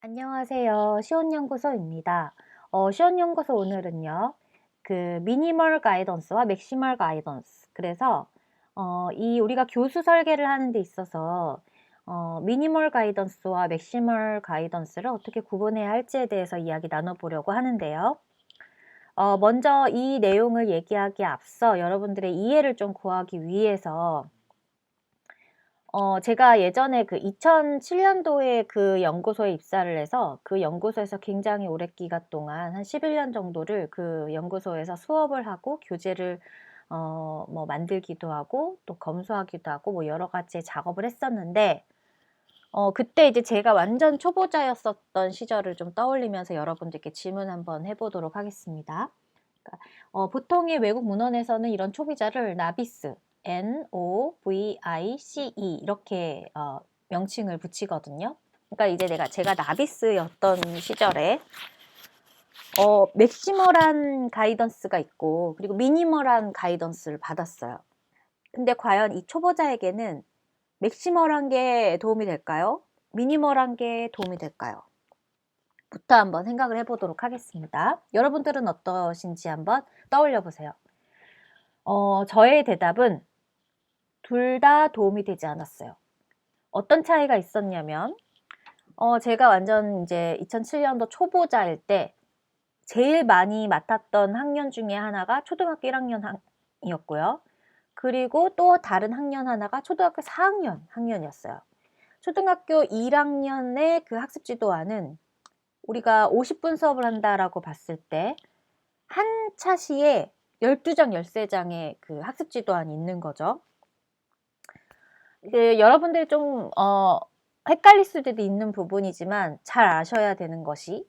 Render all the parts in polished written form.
안녕하세요. 시온연구소입니다. 시온연구소 오늘은요, 그 미니멀 가이던스와 맥시멀 가이던스. 그래서, 이 우리가 교수 설계를 하는 데 있어서, 미니멀 가이던스와 맥시멀 가이던스를 어떻게 구분해야 할지에 대해서 이야기 나눠보려고 하는데요. 먼저 이 내용을 얘기하기에 앞서 여러분들의 이해를 좀 구하기 위해서 제가 예전에 그 2007년도에 그 연구소에 입사를 해서 그 연구소에서 굉장히 오랜 기간 동안 한 11년 정도를 그 연구소에서 수업을 하고 교재를 뭐 만들기도 하고 또 검수하기도 하고 뭐 여러 가지 작업을 했었는데 그때 이제 제가 완전 초보자였었던 시절을 좀 떠올리면서 여러분들께 질문 한번 해보도록 하겠습니다. 그러니까 보통의 외국 문헌에서는 이런 초보자를 나비스, N-O-V-I-C-E 이렇게 명칭을 붙이거든요. 그러니까 이제 제가 나비스였던 시절에 맥시멀한 가이던스가 있고 그리고 미니멀한 가이던스를 받았어요. 근데 과연 이 초보자에게는 맥시멀한 게 도움이 될까요? 미니멀한 게 도움이 될까요? 부터 한번 생각을 해보도록 하겠습니다. 여러분들은 어떠신지 한번 떠올려 보세요. 저의 대답은 둘 다 도움이 되지 않았어요. 어떤 차이가 있었냐면, 제가 완전 이제 2007년도 초보자일 때 제일 많이 맡았던 학년 중에 하나가 초등학교 1학년이었고요. 그리고 또 다른 학년 하나가 초등학교 4학년 학년이었어요. 초등학교 1학년의 그 학습지도안은 우리가 50분 수업을 한다라고 봤을 때 한 차시에 12장, 13장의 그 학습지도안이 있는 거죠. 여러분들이 좀 헷갈릴 수도 있는 부분이지만 잘 아셔야 되는 것이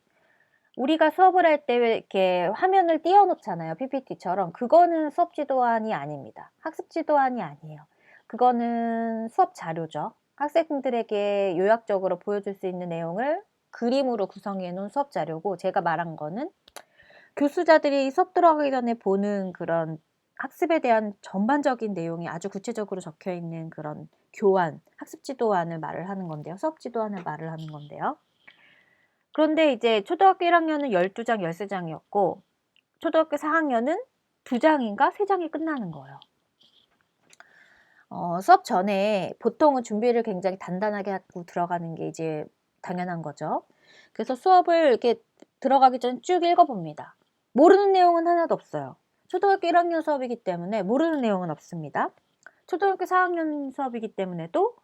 우리가 수업을 할 때 이렇게 화면을 띄워놓잖아요. PPT처럼. 그거는 수업 지도안이 아닙니다. 학습 지도안이 아니에요. 그거는 수업 자료죠. 학생들에게 요약적으로 보여줄 수 있는 내용을 그림으로 구성해 놓은 수업 자료고 제가 말한 거는 교수자들이 수업 들어가기 전에 보는 그런 학습에 대한 전반적인 내용이 아주 구체적으로 적혀 있는 그런 교안, 학습 지도안을 말을 하는 건데요. 수업 지도안을 말을 하는 건데요. 그런데 이제 초등학교 1학년은 12장, 13장이었고 초등학교 4학년은 2장인가 3장이 끝나는 거예요. 수업 전에 보통은 준비를 굉장히 단단하게 하고 들어가는 게 이제 당연한 거죠. 그래서 수업을 이렇게 들어가기 전에 쭉 읽어봅니다. 모르는 내용은 하나도 없어요. 초등학교 1학년 수업이기 때문에 모르는 내용은 없습니다. 초등학교 4학년 수업이기 때문에도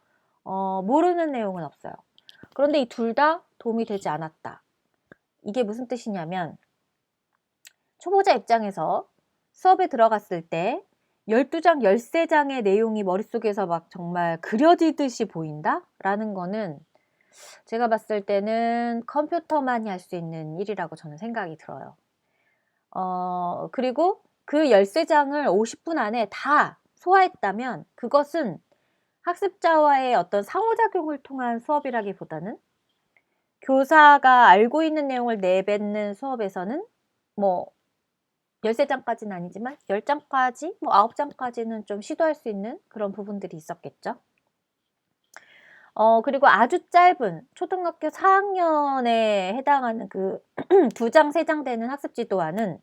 모르는 내용은 없어요. 그런데 이 둘 다 도움이 되지 않았다. 이게 무슨 뜻이냐면 초보자 입장에서 수업에 들어갔을 때 12장, 13장의 내용이 머릿속에서 막 정말 그려지듯이 보인다? 라는 거는 제가 봤을 때는 컴퓨터만이 할 수 있는 일이라고 저는 생각이 들어요. 그리고 그 13장을 50분 안에 다 소화했다면 그것은 학습자와의 어떤 상호작용을 통한 수업이라기보다는 교사가 알고 있는 내용을 내뱉는 수업에서는 뭐 13장까지는 아니지만 10장까지, 뭐 9장까지는 좀 시도할 수 있는 그런 부분들이 있었겠죠. 그리고 아주 짧은 초등학교 4학년에 해당하는 그 2장, 3장 되는 학습 지도안은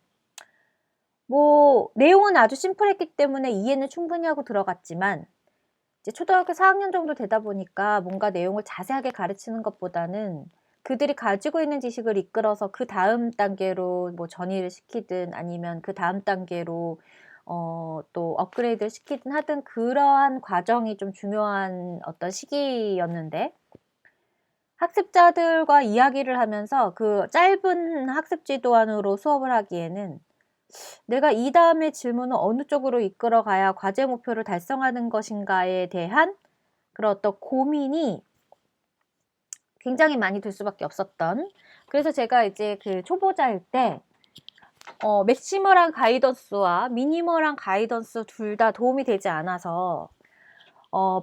뭐 내용은 아주 심플했기 때문에 이해는 충분히 하고 들어갔지만 이제 초등학교 4학년 정도 되다 보니까 뭔가 내용을 자세하게 가르치는 것보다는 그들이 가지고 있는 지식을 이끌어서 그 다음 단계로 뭐 전이를 시키든 아니면 그 다음 단계로 또 업그레이드를 시키든 하든 그러한 과정이 좀 중요한 어떤 시기였는데 학습자들과 이야기를 하면서 그 짧은 학습 지도안으로 수업을 하기에는 내가 이 다음의 질문은 어느 쪽으로 이끌어 가야 과제 목표를 달성하는 것인가에 대한 그런 어떤 고민이 굉장히 많이 들 수밖에 없었던 그래서 제가 이제 그 초보자일 때 맥시멀한 가이던스와 미니멀한 가이던스 둘 다 도움이 되지 않아서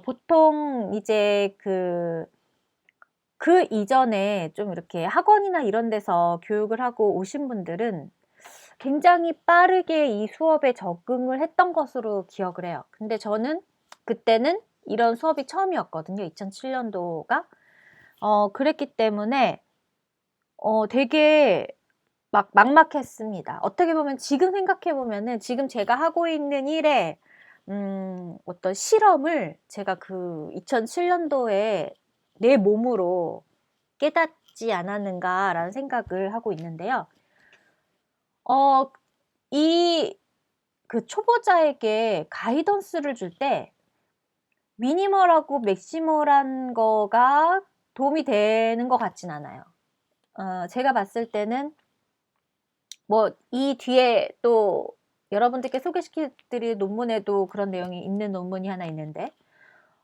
보통 이제 그 이전에 좀 이렇게 학원이나 이런 데서 교육을 하고 오신 분들은 굉장히 빠르게 이 수업에 적응을 했던 것으로 기억을 해요. 근데 저는 그때는 이런 수업이 처음이었거든요. 2007년도가. 그랬기 때문에 되게 막막했습니다. 어떻게 보면 지금 생각해 보면은 지금 제가 하고 있는 일에 어떤 실험을 제가 그 2007년도에 내 몸으로 깨닫지 않았는가라는 생각을 하고 있는데요. 이 그 초보자에게 가이던스를 줄 때 미니멀하고 맥시멀한 거가 도움이 되는 것 같진 않아요. 제가 봤을 때는 뭐 이 뒤에 또 여러분들께 소개시켜 드릴 논문에도 그런 내용이 있는 논문이 하나 있는데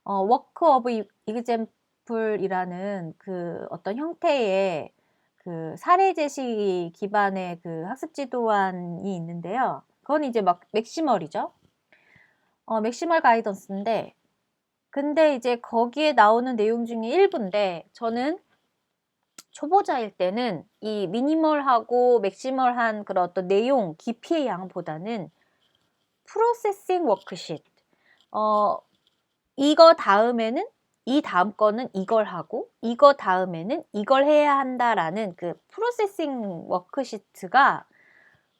워크 오브 이그젬플이라는 그 어떤 형태의 그 사례 제시 기반의 그 학습 지도안이 있는데요. 그건 이제 막 맥시멀이죠. 맥시멀 가이던스인데 근데 이제 거기에 나오는 내용 중에 일부인데 저는 초보자일 때는 이 미니멀하고 맥시멀한 그런 어떤 내용, 깊이의 양보다는 프로세싱 워크시트 이거 다음에는 이 다음 거는 이걸 하고 이거 다음에는 이걸 해야 한다라는 그 프로세싱 워크시트가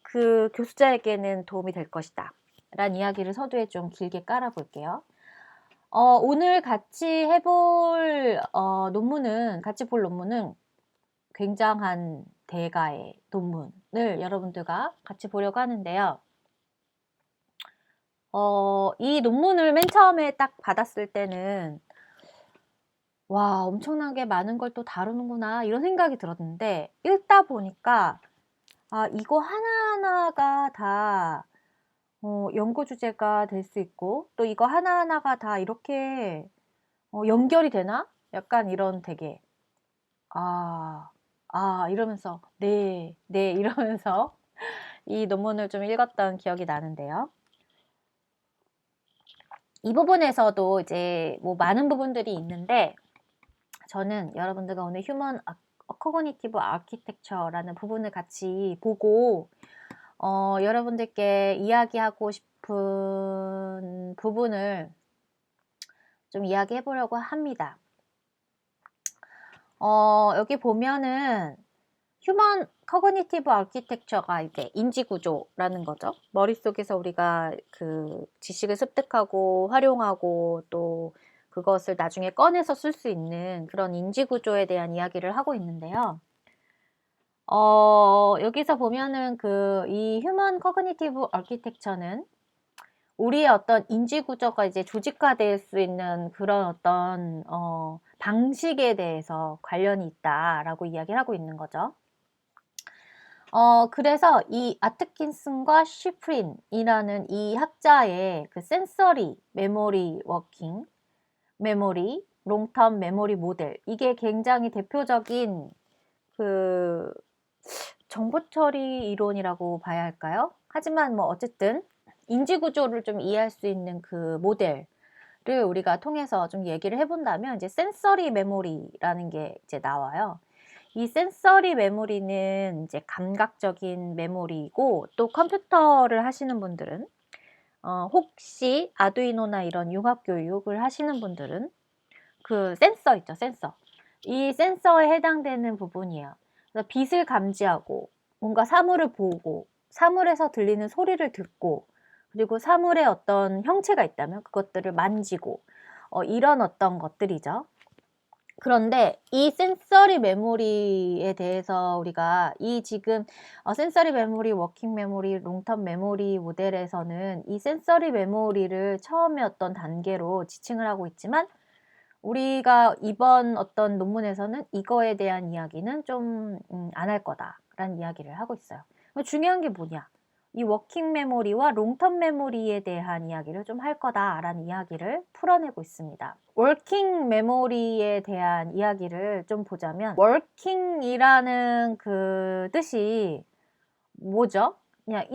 그 교수자에게는 도움이 될 것이다 라는 이야기를 서두에 좀 길게 깔아 볼게요. 오늘 같이 해볼 같이 볼 논문은 굉장한 대가의 논문을 여러분들과 같이 보려고 하는데요. 이 논문을 맨 처음에 딱 받았을 때는 와, 엄청나게 많은 걸 또 다루는구나 이런 생각이 들었는데 읽다 보니까 아, 이거 하나하나가 다 연구 주제가 될 수 있고 또 이거 하나하나가 다 이렇게 연결이 되나? 약간 이런 되게 이러면서 네, 네 이러면서 이 논문을 좀 읽었던 기억이 나는데요. 이 부분에서도 이제 뭐 많은 부분들이 있는데 저는 여러분들과 오늘 휴먼 코그니티브 아키텍처라는 부분을 같이 보고 여러분들께 이야기하고 싶은 부분을 좀 이야기해 보려고 합니다. 여기 보면은 휴먼 커그니티브 아키텍처가 이제 인지구조라는 거죠. 머릿속에서 우리가 그 지식을 습득하고 활용하고 또 그것을 나중에 꺼내서 쓸 수 있는 그런 인지구조에 대한 이야기를 하고 있는데요. 여기서 보면은 이 휴먼 커그니티브 아키텍처는 우리의 어떤 인지구조가 이제 조직화될 수 있는 그런 어떤 방식에 대해서 관련이 있다라고 이야기를 하고 있는 거죠. 그래서 이 아트킨슨과 쉬프린이라는 이 학자의 그 센서리 메모리 워킹 메모리 롱텀 메모리 모델 이게 굉장히 대표적인 그 정보 처리 이론이라고 봐야 할까요? 하지만 뭐 어쨌든 인지 구조를 좀 이해할 수 있는 그 모델을 우리가 통해서 좀 얘기를 해본다면 이제 센서리 메모리라는 게 이제 나와요. 이 센서리 메모리는 이제 감각적인 메모리이고 또 컴퓨터를 하시는 분들은 혹시 아두이노나 이런 융합 교육을 하시는 분들은 그 센서 있죠, 센서. 이 센서에 해당되는 부분이에요. 그래서 빛을 감지하고 뭔가 사물을 보고 사물에서 들리는 소리를 듣고 그리고 사물에 어떤 형체가 있다면 그것들을 만지고 이런 어떤 것들이죠. 그런데 이 센서리 메모리에 대해서 우리가 이 지금 센서리 메모리, 워킹 메모리, 롱텀 메모리 모델에서는 이 센서리 메모리를 처음에 어떤 단계로 지칭을 하고 있지만 우리가 이번 어떤 논문에서는 이거에 대한 이야기는 좀 안 할 거다라는 이야기를 하고 있어요. 중요한 게 뭐냐? 이 워킹 메모리와 롱텀 메모리에 대한 이야기를 좀 할 거다라는 이야기를 풀어내고 있습니다. 워킹 메모리에 대한 이야기를 좀 보자면 워킹이라는 그 뜻이 뭐죠? 그냥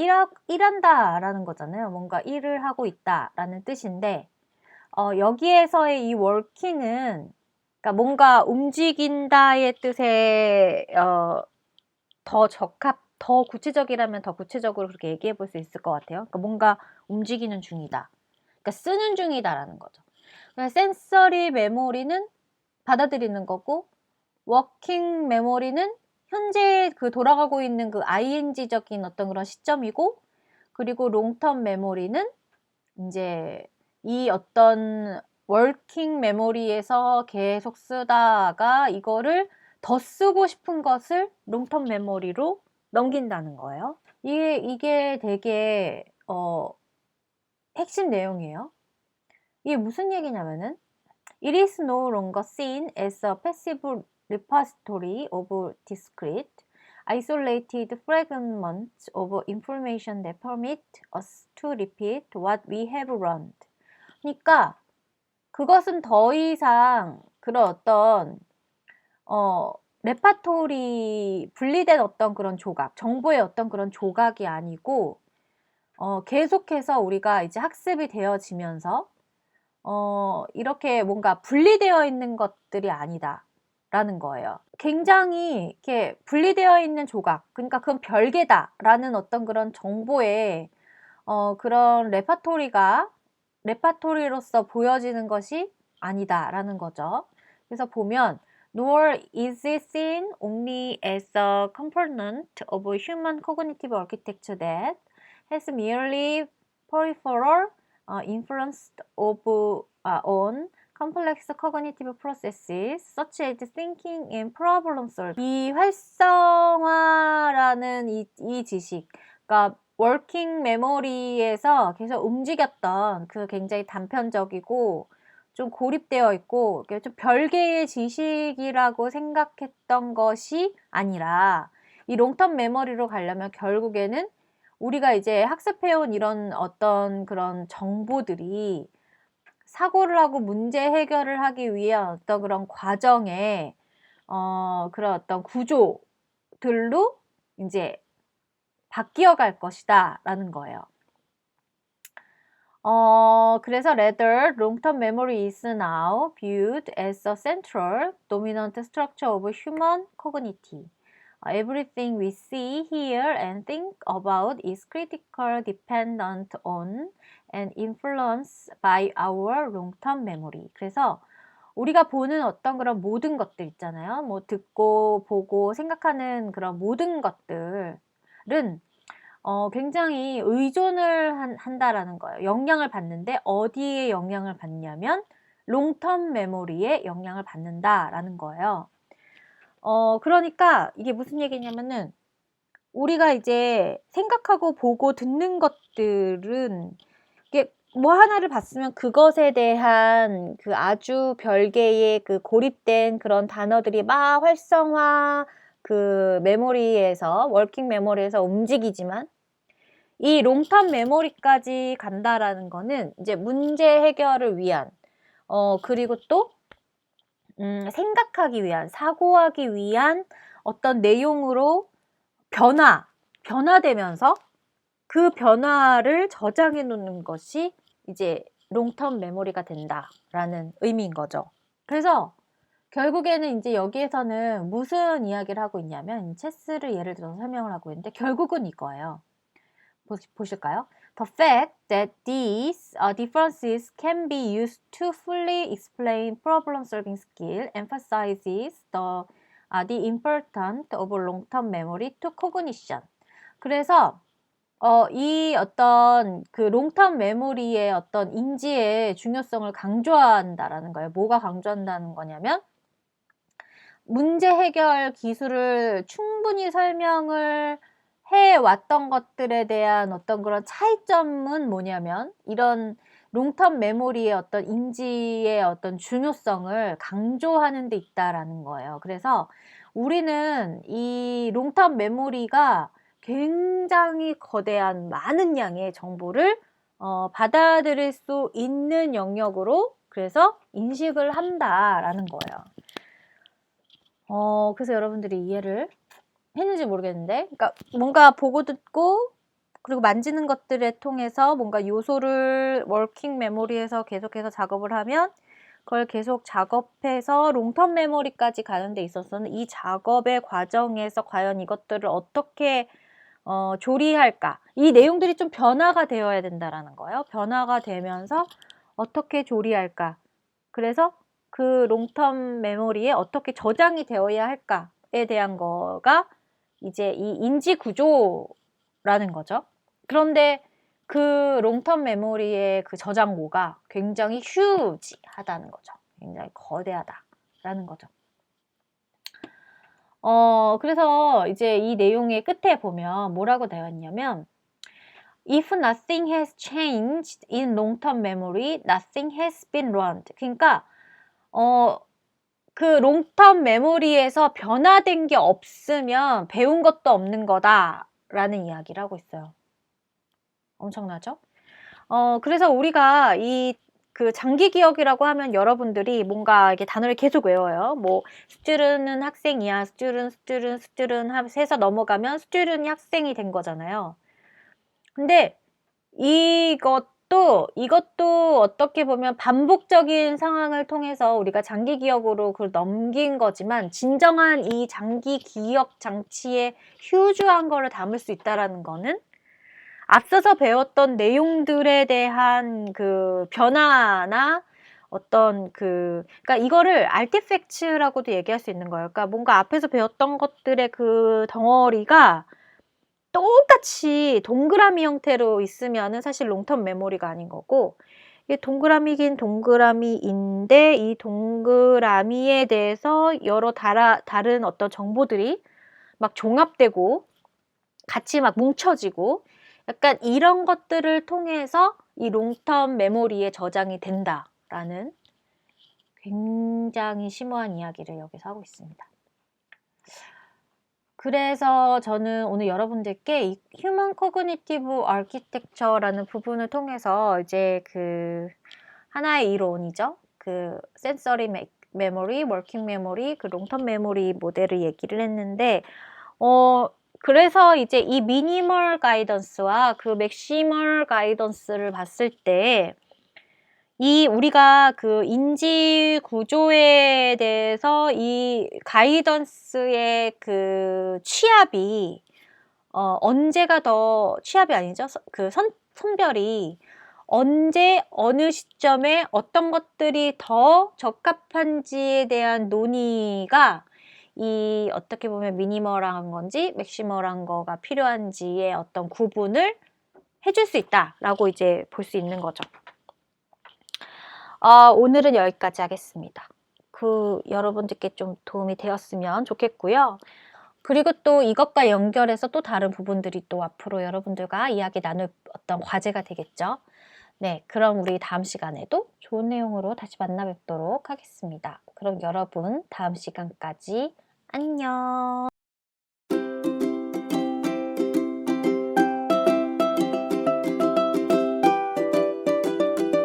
일한다라는 거잖아요. 뭔가 일을 하고 있다라는 뜻인데 여기에서의 이 working은 그러니까 뭔가 움직인다의 뜻에 더 구체적이라면 더 구체적으로 그렇게 얘기해 볼 수 있을 것 같아요. 그러니까 뭔가 움직이는 중이다. 그러니까 쓰는 중이다라는 거죠. 센서리 메모리는 받아들이는 거고 워킹 메모리는 현재 그 돌아가고 있는 그 ing적인 어떤 그런 시점이고, 그리고 롱텀 메모리는 이제 이 어떤 워킹 메모리에서 계속 쓰다가 이거를 더 쓰고 싶은 것을 롱텀 메모리로 넘긴다는 거예요. 이게 되게 핵심 내용이에요. 이게 무슨 얘기냐면은 It is no longer seen as a passive repository of discrete, isolated fragments of information that permit us to repeat what we have learned. 그러니까 그것은 더 이상 그런 어떤 레파토리 분리된 어떤 그런 조각, 정보의 어떤 그런 조각이 아니고 계속해서 우리가 이제 학습이 되어지면서 이렇게 뭔가 분리되어 있는 것들이 아니다라는 거예요. 굉장히 이렇게 분리되어 있는 조각, 그러니까 그건 별개다라는 어떤 그런 정보의 그런 레파토리로서 보여지는 것이 아니다라는 거죠. 그래서 보면 nor is it seen only as a component of human cognitive architecture that has merely peripheral influence on complex cognitive processes such as thinking and problem solving. 이 활성화라는 이 지식, 그러니까 워킹 메모리에서 계속 움직였던 그 굉장히 단편적이고 좀 고립되어 있고 좀 별개의 지식이라고 생각했던 것이 아니라 이 롱텀 메모리로 가려면 결국에는 우리가 이제 학습해온 이런 어떤 그런 정보들이 사고를 하고 문제 해결을 하기 위한 어떤 그런 과정에 그런 어떤 구조들로 이제 바뀌어 갈 것이다 라는 거예요. 그래서 rather long-term memory is now viewed as a central dominant structure of human cognitive. Everything we see, hear, and think about is critical dependent on and influenced by our long-term memory. 그래서 우리가 보는 어떤 그런 모든 것들 있잖아요. 뭐 듣고 보고 생각하는 그런 모든 것들은 굉장히 의존을 한다라는 거예요. 영향을 받는데 어디에 영향을 받냐면 롱텀 메모리에 영향을 받는다라는 거예요. 그러니까 이게 무슨 얘기냐면은 우리가 이제 생각하고 보고 듣는 것들은 이게 뭐 하나를 봤으면 그것에 대한 그 아주 별개의 그 고립된 그런 단어들이 막 활성화 그 메모리에서 워킹 메모리에서 움직이지만 이 롱텀 메모리까지 간다라는 거는 이제 문제 해결을 위한 그리고 또 생각하기 위한, 사고하기 위한 어떤 내용으로 변화되면서 그 변화를 저장해 놓는 것이 이제 롱텀 메모리가 된다라는 의미인 거죠. 그래서 결국에는 이제 여기에서는 무슨 이야기를 하고 있냐면 체스를 예를 들어서 설명을 하고 있는데 결국은 이거예요. 보실까요? The fact that these differences can be used to fully explain problem-solving skill emphasizes the importance of long-term memory to cognition. 그래서 이 어떤 그 롱텀 메모리의 어떤 인지의 중요성을 강조한다라는 거예요. 뭐가 강조한다는 거냐면 문제 해결 기술을 충분히 설명을 해왔던 것들에 대한 어떤 그런 차이점은 뭐냐면 이런 롱텀 메모리의 어떤 인지의 어떤 중요성을 강조하는 데 있다라는 거예요. 그래서 우리는 이 롱텀 메모리가 굉장히 거대한 많은 양의 정보를 받아들일 수 있는 영역으로 그래서 인식을 한다라는 거예요. 그래서 여러분들이 이해를 했는지 모르겠는데, 그러니까 뭔가 보고 듣고 그리고 만지는 것들을 통해서 뭔가 요소를 워킹 메모리에서 계속해서 작업을 하면 그걸 계속 작업해서 롱텀 메모리까지 가는 데 있어서는 이 작업의 과정에서 과연 이것들을 어떻게 조리할까? 이 내용들이 좀 변화가 되어야 된다라는 거예요. 변화가 되면서 어떻게 조리할까? 그래서 그 롱텀 메모리에 어떻게 저장이 되어야 할까? 구조에 대한 거가 이제 이 인지 구조라는 거죠. 그런데 그 롱텀 메모리의 그 저장고가 굉장히 휴지하다는 거죠. 굉장히 거대하다라는 거죠. 그래서 이제 이 내용의 끝에 보면 뭐라고 되어 있냐면 If nothing has changed in long-term memory, nothing has been learned. 그러니까 그 롱텀 메모리에서 변화된 게 없으면 배운 것도 없는 거다라는 이야기를 하고 있어요. 엄청나죠? 그래서 우리가 이 그 장기 기억이라고 하면 여러분들이 뭔가 이렇게 단어를 계속 외워요. 뭐 스튜던트는 학생이야. 스튜던트 해서 넘어가면 스튜던트이 학생이 된 거잖아요. 근데 이것도 어떻게 보면 반복적인 상황을 통해서 우리가 장기 기억으로 그걸 넘긴 거지만 진정한 이 장기 기억 장치에 휴즈한 거를 담을 수 있다라는 거는 앞서서 배웠던 내용들에 대한 그 변화나 어떤 그러니까 이거를 artifacts라고도 얘기할 수 있는 거예요. 그러니까 뭔가 앞에서 배웠던 것들의 그 덩어리가 똑같이 동그라미 형태로 있으면은 사실 롱텀 메모리가 아닌 거고, 이게 동그라미긴 동그라미인데 이 동그라미에 대해서 여러 다른 어떤 정보들이 막 종합되고 같이 막 뭉쳐지고 약간 이런 것들을 통해서 이 롱텀 메모리에 저장이 된다라는 굉장히 심오한 이야기를 여기서 하고 있습니다. 그래서 저는 오늘 여러분들께 이 휴먼 코그니티브 아키텍처라는 부분을 통해서 이제 그 하나의 이론이죠. 그 센서리 메모리, 워킹 메모리, 그 롱텀 메모리 모델을 얘기를 했는데 그래서 이제 이 미니멀 가이던스와 그 맥시멀 가이던스를 봤을 때 이 우리가 그 인지 구조에 대해서 이 가이던스의 그 취합이 언제가 더 취합이 아니죠. 그 선별이 언제 어느 시점에 어떤 것들이 더 적합한지에 대한 논의가 이 어떻게 보면 미니멀한 건지 맥시멀한 거가 필요한지의 어떤 구분을 해줄 수 있다라고 이제 볼 수 있는 거죠. 오늘은 여기까지 하겠습니다. 여러분들께 좀 도움이 되었으면 좋겠고요. 그리고 또 이것과 연결해서 또 다른 부분들이 또 앞으로 여러분들과 이야기 나눌 어떤 과제가 되겠죠. 네, 그럼 우리 다음 시간에도 좋은 내용으로 다시 만나 뵙도록 하겠습니다. 그럼 여러분 다음 시간까지 안녕.